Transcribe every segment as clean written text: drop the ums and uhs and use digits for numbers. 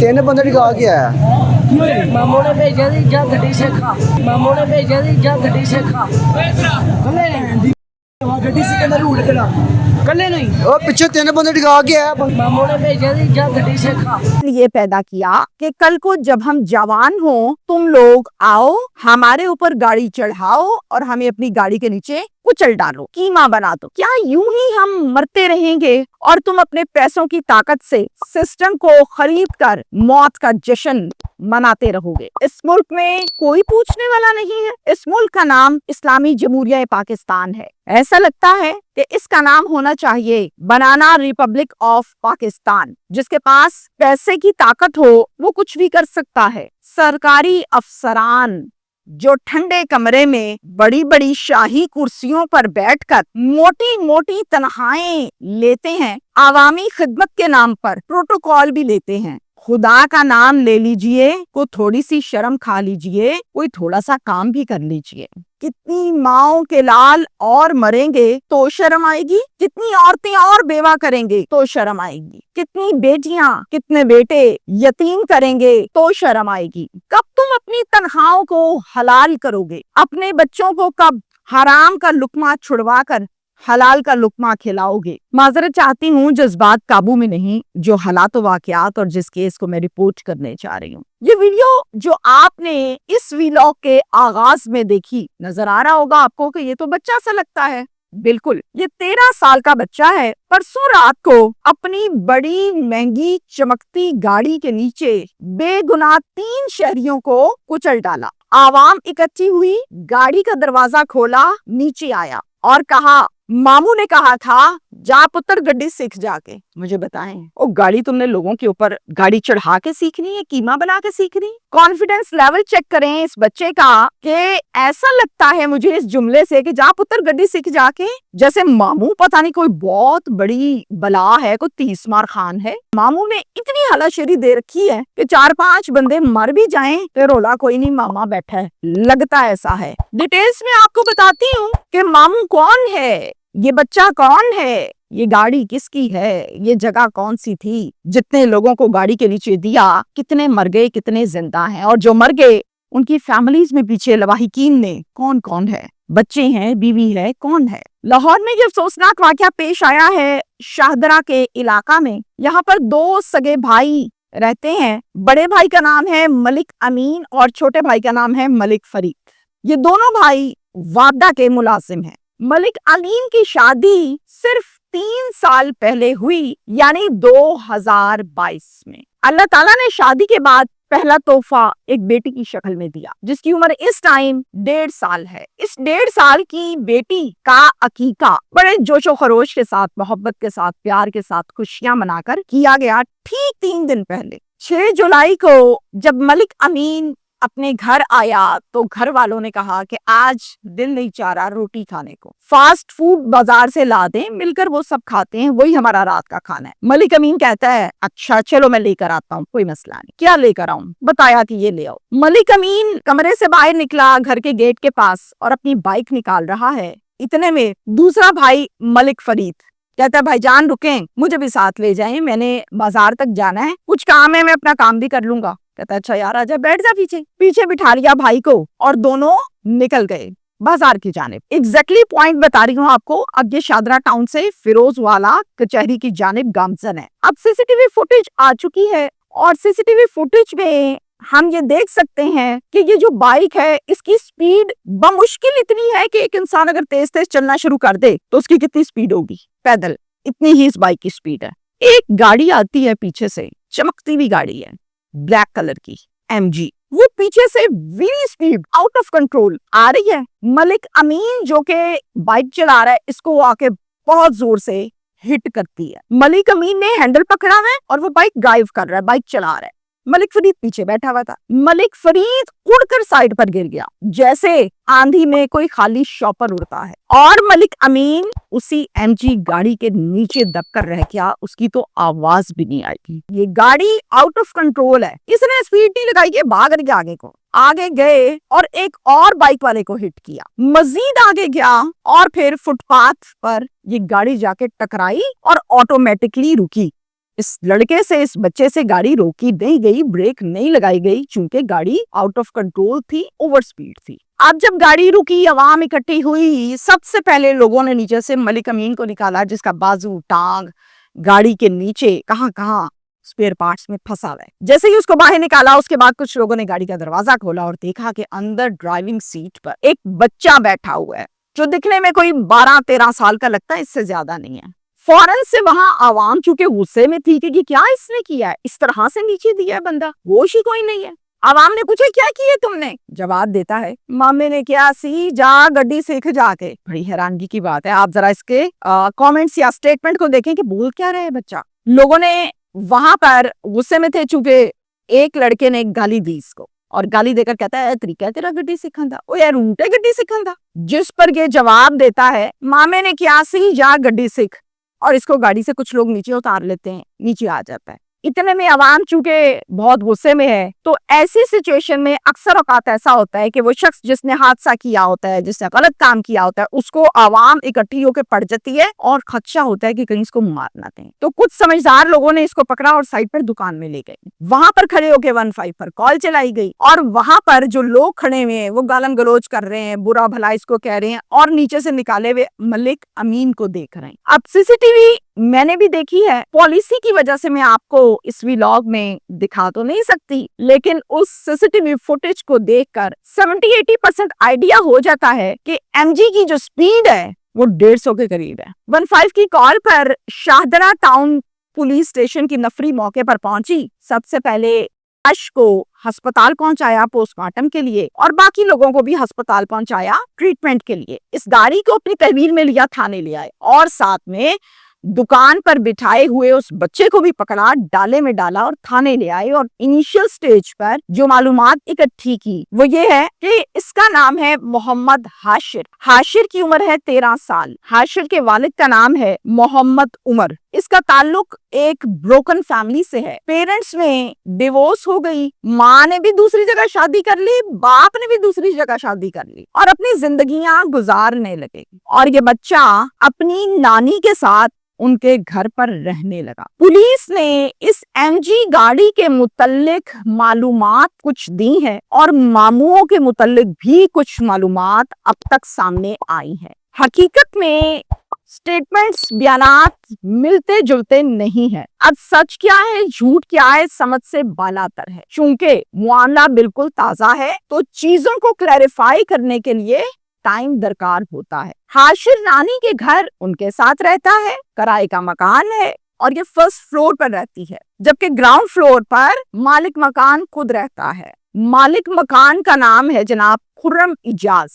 ਤਿੰਨ ਬੰਦੇ ਡਿਗਾ ਕੇ ਆਇਆ। ਮਾਮੂ ਨੇ ਭੇਜਿਆ ਸੀ ਜਾਂ ਗੱਡੀ ਸਿੱਖਾ, ਮਾਮੂ ਨੇ ਭੇਜਿਆ ਸੀ ਜਾਂ ਗੱਡੀ ਸਿੱਖਾ ਗੱਡੀ ਸਿਕੰਦਰ ਉੜ ਕੇ ਕੱਲੇ ਨਹੀਂ, ਉਹ ਪਿੱਛੇ ਤਿੰਨ ਬੰਦੇ ਡਿਗਾ ਕੇ ਆਇਆ। ਮਾਮੂ ने भेजा थी जा गड्डी से खा। ये पैदा किया कि कल को जब हम जवान हो तुम लोग आओ, हमारे ऊपर गाड़ी चढ़ाओ और हमें अपनी गाड़ी के नीचे कुचल डालो, कीमा बना दो। क्या यूं ही हम मरते रहेंगे और तुम अपने पैसों की ताकत से सिस्टम को खरीद कर मौत का जश्न मनाते रहोगे? इस मुल्क में कोई पूछने वाला नहीं है। इस मुल्क का नाम इस्लामी जमहूरिया पाकिस्तान है। ऐसा लगता है कि इसका नाम होना चाहिए बनाना रिपब्लिक ऑफ पाकिस्तान। जिसके पास पैसे की ताकत हो वो कुछ भी कर सकता है। सरकारी अफसरान जो ठंडे कमरे में बड़ी बड़ी शाही कुर्सियों पर बैठकर मोटी मोटी तनख्वाहें लेते हैं, आवामी खिदमत के नाम पर प्रोटोकॉल भी लेते हैं। खुदा का नाम ले लीजिए, को थोड़ी सी शर्म खा लीजिए, कोई थोड़ा सा काम भी कर लीजिए। कितनी माओं के लाल और मरेंगे तो शर्म आएगी, कितनी औरतें और बेवा करेंगे तो शर्म आएगी, कितनी बेटियां कितने बेटे यतीम करेंगे तो शर्म आएगी। कब तुम अपनी तनख्वाहों को हलाल करोगे? अपने बच्चों को कब हराम का लुकमा छुड़वा कर हलाल का लुकमा खिलाओगे? माजरत चाहती हूँ, जज्बात काबू में नहीं, जो हालात वाकयात और जिस केस को मैं रिपोर्ट करने जा रही हूँ। ये वीडियो जो आपने इस व्लॉग के आगाज में देखी, नजर आ रहा होगा आपको कि ये तो बच्चा सा लगता है। बिल्कुल, ये 13 साल का बच्चा है। परसों रात को अपनी बड़ी महंगी चमकती गाड़ी के नीचे बेगुनाह 3 शहरियों को कुचल डाला। आवाम इकट्ठी हुई, गाड़ी का दरवाजा खोला, नीचे आया और कहा, मामू ने कहा था जा पुत्र गड्डी सीख जाके। मुझे बताएं, वो गाड़ी तुमने लोगों के ऊपर गाड़ी चढ़ा के सीखनी है, कीमा बना के सीखनी? कॉन्फिडेंस लेवल चेक करें इस बच्चे का कि ऐसा लगता है मुझे इस जुमले से कि जा पुत्र गड्डी सीख जाके, जैसे मामू पता नहीं कोई बहुत बड़ी बला है, कोई 30 मार खान है। मामू ने इतनी हलाशेरी दे रखी है कि 4-5 बंदे मर भी जाएं तो रोला कोई नहीं, मामा बैठा है, लगता ऐसा है। डिटेल्स में आपको बताती हूँ कि मामू कौन है, ये बच्चा कौन है, ये गाड़ी किसकी है, ये जगह कौन सी थी, जितने लोगों को गाड़ी के नीचे दिया, कितने मर गए, कितने जिंदा हैं, और जो मर गए उनकी फैमिलीज में पीछे लवाहिकीन ने कौन कौन है, बच्चे हैं, बीवी है, कौन है। लाहौर में ये अफसोसनाक वाकया पेश आया है शाहदरा के इलाका में। यहाँ पर 2 सगे भाई रहते हैं। बड़े भाई का नाम है मलिक अमीन और छोटे भाई का नाम है मलिक फरीद। ये दोनों भाई वादा के मुलाजिम हैं। मलिक अमीन की शादी सिर्फ 3 साल पहले हुई, यानी 2022 में। अल्लाह ताला ने शादी के बाद पहला तोहफा एक बेटी की शक्ल में दिया, जिसकी उम्र इस टाइम 1.5 साल है। इस 1.5 साल की बेटी का अकीका बड़े जोशो खरोश के साथ, मोहब्बत के साथ, प्यार के साथ, खुशियां मनाकर किया गया। ठीक 3 दिन पहले 6 जुलाई को जब मलिक अमीन अपने घर आया तो घर वालों ने कहा कि आज दिल नहीं चाह रहा रोटी खाने को, फास्ट फूड बाजार से ला दें, मिलकर वो सब खाते हैं, वही हमारा रात का खाना है। मलिक अमीन कहता है अच्छा चलो मैं लेकर आता हूँ, कोई मसला नहीं। क्या लेकर आऊं? बताया कि ये ले आओ। मलिक अमीन कमरे से बाहर निकला घर के गेट के पास और अपनी बाइक निकाल रहा है। इतने में दूसरा भाई मलिक फरीद कहता है भाईजान रुकें, मुझे भी साथ ले जाएं, मैंने बाजार तक जाना है, कुछ काम है, मैं अपना काम भी कर लूंगा। कहता अच्छा यार आजा, बैठ जा पीछे। पीछे बिठा लिया भाई को और दोनों निकल गए बाजार की जानिब। एग्जैक्टली पॉइंट बता रही हूँ आपको। अब ये शादरा टाउन से फिरोजवाला कचहरी की जानिब गामजन है। अब सीसीटीवी फुटेज आ चुकी है और सीसीटीवी फुटेज में हम ये देख सकते हैं कि ये जो बाइक है इसकी स्पीड बमुश्किल इतनी है कि एक इंसान अगर तेज तेज चलना शुरू कर दे तो उसकी कितनी स्पीड होगी पैदल, इतनी ही इस बाइक की स्पीड है। एक गाड़ी आती है पीछे से, चमकती हुई गाड़ी है, ब्लैक कलर की MG, वो पीछे से very speed out of control आ रही है। मलिक अमीन जो के बाइक चला रहा है, इसको आके बहुत जोर से हिट करती है। मलिक अमीन ने हैंडल पकड़ा है और वो बाइक ड्राइव कर रहा है, बाइक चला रहा है। मलिक फरीद पीछे बैठा हुआ था। मलिक फरीद उड़कर साइड पर गिर गया, जैसे आंधी में कोई खाली शॉपर उड़ता है, और मलिक अमीन उसी MG गाड़ी के नीचे दबकर रह गया। उसकी तो आवाज भी नहीं आई। ये गाड़ी आउट ऑफ कंट्रोल है, इसने स्पीड नहीं लगाई, ये भाग रही आगे को। आगे गए और एक और बाइक वाले को हिट किया, मजीद आगे गया और फिर फुटपाथ पर ये गाड़ी जाके टकराई और ऑटोमेटिकली रुकी। इस लड़के से, इस बच्चे से गाड़ी रोकी नहीं गई, ब्रेक नहीं लगाई गई, चूंकि गाड़ी आउट ऑफ कंट्रोल थी, ओवर स्पीड थी। अब जब गाड़ी रुकी, आवाम इकट्ठी हुई, सबसे पहले लोगों ने नीचे से मलिक अमीन को निकाला, जिसका बाजू, टांग गाड़ी के नीचे कहां स्पेयर पार्ट्स में फंसा हुआ है। जैसे ही उसको बाहर निकाला, उसके बाद कुछ लोगों ने गाड़ी का दरवाजा खोला और देखा कि अंदर ड्राइविंग सीट पर एक बच्चा बैठा हुआ है, जो दिखने में कोई 12-13 साल का लगता है, इससे ज्यादा नहीं है। फौरन से वहां आवाम चूंकि गुस्से में थी कि क्या इसने किया है, इस तरह से नीचे दिया है बंदा, होश ही कोई नहीं है। आवाम ने पूछा क्या किए तुमने? जवाब देता है, मामे ने क्या सी, जा गड्डी सीख जाके। बड़ी हैरानगी की बात है, आप जरा इसके कमेंट्स या स्टेटमेंट को देखें कि बोल क्या रहे बच्चा। लोगों ने वहां पर गुस्से में थे, चूंकि एक लड़के ने गाली दी इसको, और गाली देकर कहता है तरीका है तेरा गड्डी सीखन दा, ओ यार रूट है गड्डी सीखन दा। जिस पर ये जवाब देता है, मामे ने क्या सी, जा गड्डी सीख, और इसको गाड़ी से कुछ लोग नीचे उतार लेते हैं, नीचे आ जाता है। इतने में आवाम चूंकि बहुत गुस्से में है, तो ऐसी सिचुएशन में अक्सर औकात ऐसा होता है कि वो शख्स जिसने हादसा किया होता है, जिसने गलत काम किया होता है, उसको आवाम इकट्ठी होकर पड़ जाती है और खदशा होता है कि कहीं इसको मार ना दें। तो कुछ समझदार लोगों ने इसको पकड़ा और साइड पर दुकान में ले गए। वहां पर खड़े होकर 15 पर कॉल चलाई गई, और वहां पर जो लोग खड़े हुए हैं वो गालम गलोच कर रहे हैं, बुरा भला इसको कह रहे हैं, और नीचे से निकाले हुए मलिक अमीन को देख रहे हैं। अब सीसीटीवी मैंने भी देखी है, पॉलिसी की वजह से मैं आपको इस व्लॉग में दिखा तो नहीं सकती, लेकिन उस सीसीटीवी फुटेज को देखकर 70-80% आइडिया हो जाता है कि एमजी की जो स्पीड है वो 150 के करीब है। 15 की कॉल पर शाहदरा टाउन पुलिस स्टेशन की नफरी मौके पर पहुंची। सबसे पहले लाश को अस्पताल पहुंचाया पोस्टमार्टम के लिए, और बाकी लोगों को भी अस्पताल पहुंचाया ट्रीटमेंट के लिए। इस गाड़ी को अपनी तहवील में लिया, थाने ले आए, और साथ में दुकान पर बिठाए हुए उस बच्चे को भी पकड़ा, डाले में डाला और थाने ले आए। और इनिशियल स्टेज पर जो मालूमात इकट्ठी की वो ये है कि इसका नाम है मोहम्मद हाशिर। हाशिर की उम्र है 13 साल। हाशिर के वालिद का नाम है मोहम्मद उमर। इसका ताल्लुक एक ब्रोकन फैमिली से है। पेरेंट्स में डिवोर्स हो गई, माँ ने भी दूसरी जगह शादी कर ली, बाप ने भी दूसरी जगह शादी कर ली, और अपनी जिंदगियां गुजारने लगे। और ये बच्चा अपनी नानी के साथ उनके घर पर रहने लगा। पुलिस ने इस एमजी गाड़ी के मुतल्लिक मालूमात कुछ दी है, और मामूओं के मुतल्लिक भी कुछ मालूमात अब तक सामने आई है। हकीकत में स्टेटमेंट्स, बयानात मिलते जुलते नहीं है। अब सच क्या है, झूठ क्या है, समझ से बालातर है। चूंकि मामला बिल्कुल ताजा है, तो चीजों को क्लैरिफाई करने के लिए टाइम दरकार होता है। हाशिर नानी के घर उनके साथ रहता है, किराए का मकान है, और ये फर्स्ट फ्लोर पर रहती है, जबकि ग्राउंड फ्लोर पर मालिक मकान खुद रहता है। मालिक मकान का नाम है जनाब खुर्रम इजाज।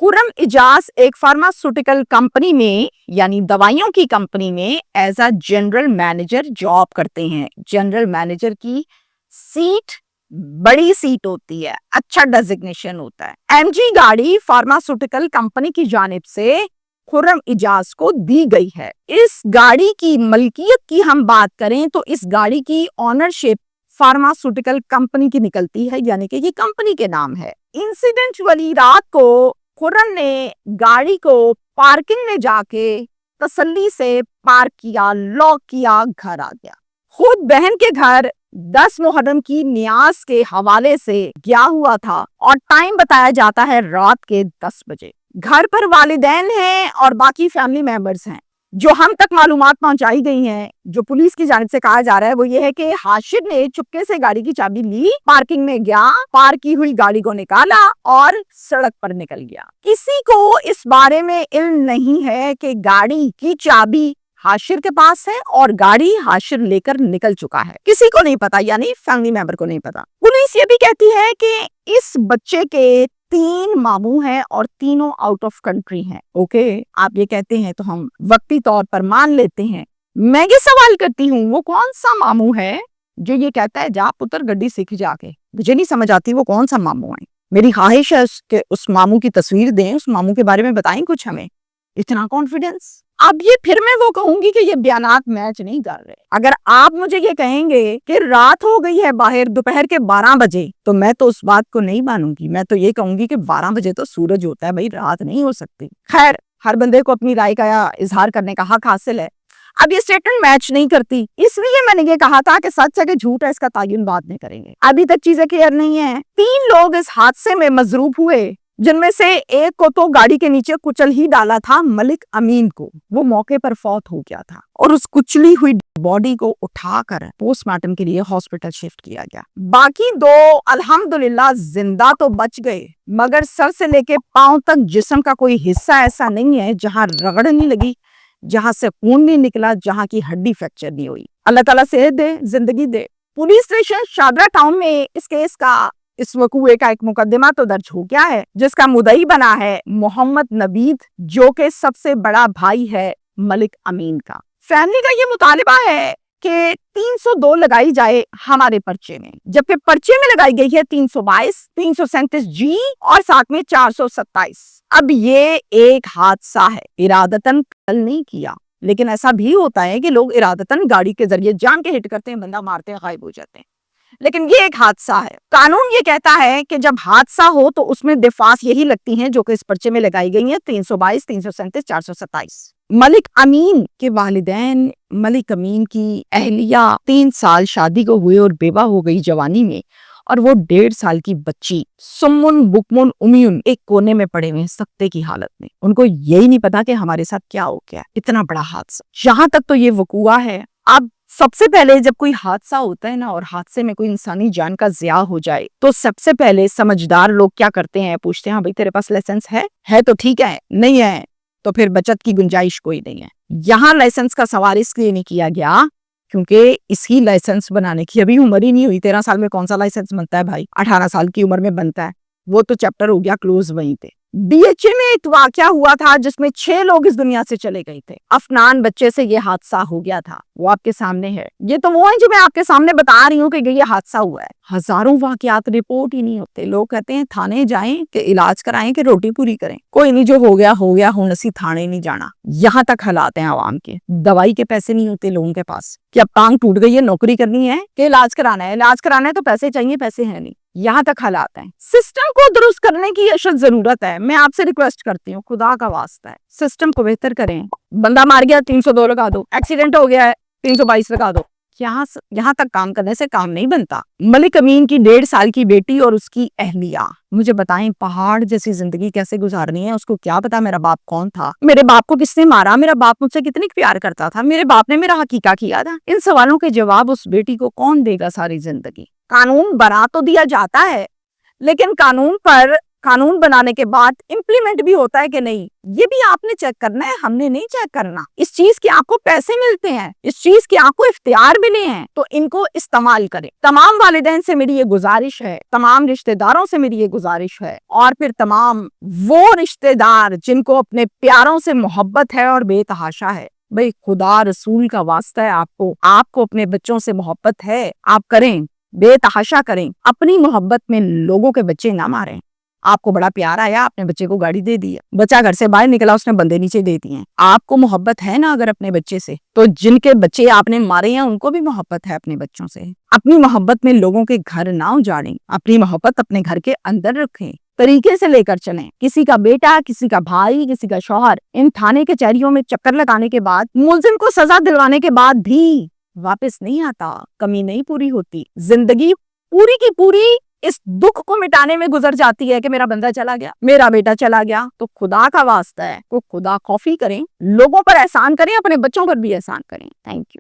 खुर्रम इजाज एक फार्मास्यूटिकल कंपनी में, यानी दवाइयों की कंपनी में as a general manager job करते हैं। जनरल मैनेजर की सीट बड़ी सीट होती है, अच्छा डेजिग्नेशन होता है। एमजी गाड़ी फार्मास्यूटिकल कंपनी की जानिब से खुर्रम इजाज को दी गई है। इस गाड़ी की मलकियत की हम बात करें तो इस गाड़ी की ऑनरशिप फार्मास्यूटिकल कंपनी की निकलती है, यानी कि ये कंपनी के नाम है। इंसिडेंट वाली रात को खुर्रम ने गाड़ी को पार्किंग में जाके तसल्ली से पार्क किया, लॉक किया, घर आ गया। खुद बहन के घर 10 मुहर्रम की नियाज के हवाले से गया हुआ था, और टाइम बताया जाता है रात के 10 बजे। घर पर वालिदैन हैं और बाकी फैमिली मेंबर्स हैं। जो हम तक मालूमात पहुंचाई गई हैं, जो पुलिस की जानिब से कहा जा रहा है, वो ये है कि हाशिर ने चुपके से गाड़ी की चाबी ली, पार्किंग में गया, पार्क की हुई गाड़ी को निकाला और सड़क पर निकल गया। किसी को इस बारे में इल्म नहीं है कि गाड़ी की चाबी हाशिर के पास है और गाड़ी हाशिर लेकर निकल चुका है। किसी को नहीं पता, यानी फैमिली मेंबर को नहीं पता। पुलिस ये भी कहती है कि इस बच्चे के 3 मामू हैं और तीनों आउट ऑफ कंट्री हैं। ओके, आप ये कहते हैं तो हम वक्ती तौर पर मान लेते हैं। मैं ये सवाल करती हूँ, वो कौन सा मामू है जो ये कहता है जा पुत्र गड्डी सीख जाके? मुझे नहीं समझ आती वो कौन सा मामू है। मेरी ख्वाहिश है कि उस मामू की तस्वीर दें, उस मामू के बारे में बताएं कुछ हमें। इतना कॉन्फिडेंस। अब ये फिर मैं वो कहूंगी कि ये बयानात मैच नहीं कर रहे। अगर आप मुझे ये कहेंगे कि रात हो गई है बाहर दोपहर के 12 बजे, तो मैं तो उस बात को नहीं मानूंगी। मैं तो ये कहूंगी कि 12 बजे तो सूरज होता है भाई, रात नहीं हो सकती। खैर, हर बंदे को अपनी राय का इजहार करने का हक हासिल है। अब ये स्टेटमेंट मैच नहीं करती, इसलिए मैंने ये कहा था कि सच है कि झूठ है, इसका तायुन बाद में करेंगे। अभी तक चीजें क्लियर नहीं है। 3 लोग इस हादसे में मजरूब हुए, जिनमें से एक को तो गाड़ी के नीचे कुचल ही डाला था, मलिक अमीन को। वो मौके पर फौत हो गया था और उस कुचली हुई बॉडी को उठाकर पोस्टमार्टम के लिए हॉस्पिटल शिफ्ट किया गया। बाकी 2 अल्हम्दुलिल्लाह जिंदा तो बच गए, मगर सर से लेके पांव तक जिस्म का कोई हिस्सा ऐसा नहीं है जहां रगड़ नहीं लगी, जहां से खून नहीं निकला, जहां की हड्डी फ्रैक्चर नहीं हुई। अल्लाह ताला सेहत दे, जिंदगी दे। पुलिस स्टेशन शादरा टाउन में इस केस का, इस वकूए का एक मुकदमा तो दर्ज हो गया है, जिसका मुदई बना है मोहम्मद नबीद, जो कि सबसे बड़ा भाई है मलिक अमीन का। फैमिली का ये मुतालिबा है कि 302 लगाई जाए हमारे पर्चे में, जबकि पर्चे में लगाई गई है 322, 337 जी और साथ में 427। अब ये एक हादसा है, इरादतन कत्ल नहीं किया, लेकिन ऐसा भी होता है कि लोग इरादतन गाड़ी के जरिए जान के हिट करते हैं, बंदा मारते हैं, गायब हो जाते हैं, लेकिन ये एक हादसा है। कानून ये कहता है कि जब हादसा हो तो उसमें दिफास यही लगती हैं जो कि इस पर्चे में लगाई गई हैं, 322, 337, 427। मलिक अमीन के वालिदैन, मलिक अमीन की अहलिया 3 साल शादी को हुए और बेवा हो गई जवानी में, और वो 1.5 साल की बच्ची सुम्मुन बुकमुन उमियुन एक कोने में पड़े हुए हैं सकते की हालत में। उनको यही नहीं पता कि हमारे साथ क्या हो गया, इतना बड़ा हादसा। यहाँ तक तो ये वकूआ है। अब सबसे पहले जब कोई हादसा होता है ना, और हादसे में कोई इंसानी जान का ज़िया हो जाए, तो सबसे पहले समझदार लोग क्या करते हैं, पूछते हैं हाँ भाई तेरे पास लाइसेंस है तो ठीक है, नहीं है तो फिर बचत की गुंजाइश कोई नहीं है। यहाँ लाइसेंस का सवाल इसलिए नहीं किया गया क्योंकि इसकी लाइसेंस बनाने की अभी उम्र ही नहीं हुई। 13 साल में कौन सा लाइसेंस बनता है भाई, 18 साल की उम्र में बनता है। वो तो चैप्टर हो गया क्लोज वहीं पे। डीएचए में एक वाकया हुआ था जिसमें 6 लोग इस दुनिया से चले गए थे। अफनान बच्चे से ये हादसा हो गया था, वो आपके सामने है। ये तो वो है जो मैं आपके सामने बता रही हूँ कि ये हादसा हुआ है। हजारों वाकयात रिपोर्ट ही नहीं होते। लोग कहते हैं थाने जाएं कि इलाज कराएं कि रोटी पूरी करें। कोई नहीं, जो हो गया हो नसी थाने नहीं जाना। यहाँ तक हालात हैं आवाम के। दवाई के पैसे नहीं होते लोगों के पास कि अब टांग टूट गई है, नौकरी करनी है कि इलाज कराना है। इलाज कराना है तो पैसे चाहिए, पैसे है नहीं। यहाँ तक हालात हैं। सिस्टम को दुरुस्त करने की अशद जरूरत है। मैं आपसे रिक्वेस्ट करती हूँ, खुदा का वास्ता है, सिस्टम को बेहतर करें। बंदा मार गया 302 लगा दो, एक्सीडेंट हो गया है 322 लगा दो। यहाँ तक काम करने से काम नहीं बनता। मलिक अमीन की 1.5 साल की बेटी और उसकी अहलिया, मुझे बताएं पहाड़ जैसी जिंदगी कैसे गुजारनी है। उसको क्या पता मेरा बाप कौन था, मेरे बाप को किसने मारा, मेरा बाप मुझसे कितनी प्यार करता था, मेरे बाप ने मेरा हकीका किया था। इन सवालों के जवाब उस बेटी को कौन देगा सारी जिंदगी। कानून बना तो दिया जाता है, लेकिन कानून बनाने के बाद इम्प्लीमेंट भी होता है कि नहीं, ये भी आपने चेक करना है, हमने नहीं चेक करना। इस चीज के आपको पैसे मिलते हैं, इस चीज के आपको इख्तियार मिले हैं, तो इनको इस्तेमाल करें। तमाम वालिदैन से मेरी ये गुजारिश है, तमाम रिश्तेदारों से मेरी ये गुजारिश है, और फिर तमाम वो रिश्तेदार जिनको अपने प्यारों से मोहब्बत है और बेतहाशा है, भाई खुदा रसूल का वास्ता है, आपको अपने बच्चों से मोहब्बत है, आप करें, बेतहाशा करें। अपनी मोहब्बत में लोगों के बच्चे ना मारें। आपको बड़ा प्यार आया, आपने बच्चे को गाड़ी दे दी, बच्चा घर से बाहर निकला, उसने बंदे नीचे दे दिए। आपको मोहब्बत है ना अगर अपने बच्चे से, तो जिनके बच्चे आपने मारे हैं उनको भी मोहब्बत है अपने बच्चों से। अपनी मोहब्बत में लोगों के घर ना उजाड़ें, अपनी मोहब्बत अपने घर के अंदर रखें, तरीके से लेकर चलें। किसी का बेटा, किसी का भाई, किसी का शौहर इन थाने के चेहरियों में चक्कर लगाने के बाद, मुलजिम को सजा दिलवाने के बाद भी वापस नहीं आता, कमी नहीं पूरी होती। जिंदगी पूरी की पूरी इस दुख को मिटाने में गुजर जाती है कि मेरा बंदा चला गया, मेरा बेटा चला गया। तो खुदा का वास्ता है, तो खुदा खौफी करें, लोगों पर एहसान करें, अपने बच्चों पर भी एहसान करें। Thank you.